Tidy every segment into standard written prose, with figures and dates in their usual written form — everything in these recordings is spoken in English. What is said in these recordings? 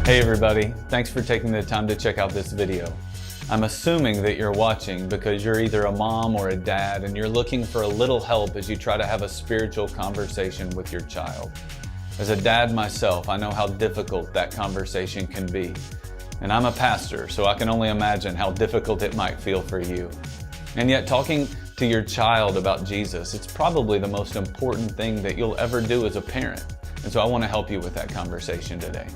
Hey everybody, thanks for taking the time to check out this video. I'm assuming that you're watching because you're either a mom or a dad and you're looking for a little help as you try to have a spiritual conversation with your child. As a dad myself, I know how difficult that conversation can be. And I'm a pastor, so I can only imagine how difficult it might feel for you. And yet talking to your child about Jesus, it's probably the most important thing that you'll ever do as a parent. And so I want to help you with that conversation today.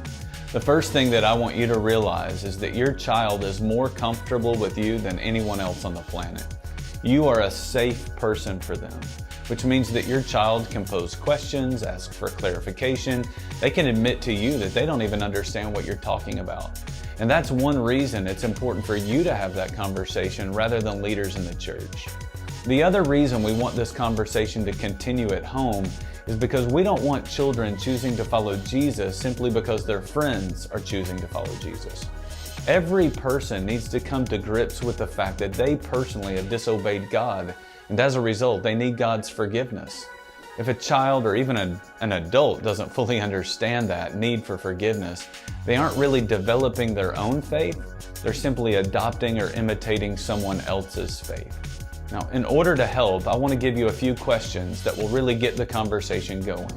The first thing that I want you to realize is that your child is more comfortable with you than anyone else on the planet. You are a safe person for them, which means that your child can pose questions, ask for clarification. They can admit to you that they don't even understand what you're talking about. And that's one reason it's important for you to have that conversation rather than leaders in the church. The other reason we want this conversation to continue at home is because we don't want children choosing to follow Jesus simply because their friends are choosing to follow Jesus. Every person needs to come to grips with the fact that they personally have disobeyed God, and as a result, they need God's forgiveness. If a child or even an adult doesn't fully understand that need for forgiveness, they aren't really developing their own faith, they're simply adopting or imitating someone else's faith. Now, in order to help, I want to give you a few questions that will really get the conversation going.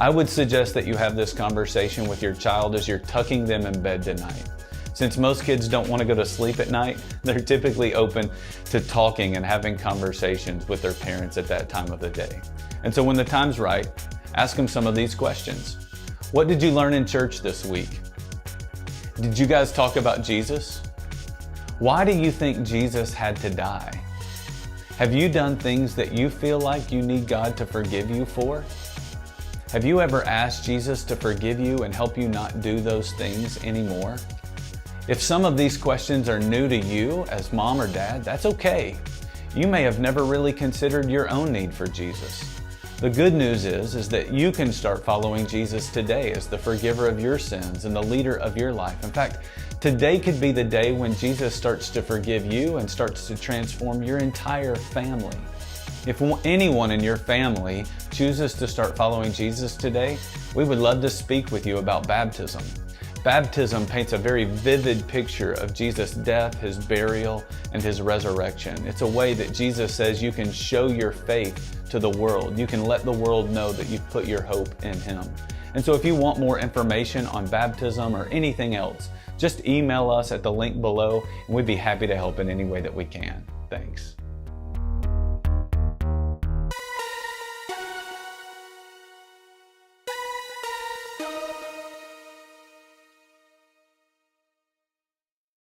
I would suggest that you have this conversation with your child as you're tucking them in bed tonight. Since most kids don't want to go to sleep at night, they're typically open to talking and having conversations with their parents at that time of the day. And so when the time's right, ask them some of these questions. What did you learn in church this week? Did you guys talk about Jesus? Why do you think Jesus had to die? Have you done things that you feel like you need God to forgive you for? Have you ever asked Jesus to forgive you and help you not do those things anymore? If some of these questions are new to you as mom or dad, that's okay. You may have never really considered your own need for Jesus. The good news is that you can start following Jesus today as the forgiver of your sins and the leader of your life. In fact, today could be the day when Jesus starts to forgive you and starts to transform your entire family. If anyone in your family chooses to start following Jesus today, we would love to speak with you about baptism. Baptism paints a very vivid picture of Jesus' death, His burial, and His resurrection. It's a way that Jesus says you can show your faith to the world. You can let the world know that you've put your hope in Him. And so if you want more information on baptism or anything else, just email us at the link below, and we'd be happy to help in any way that we can. Thanks.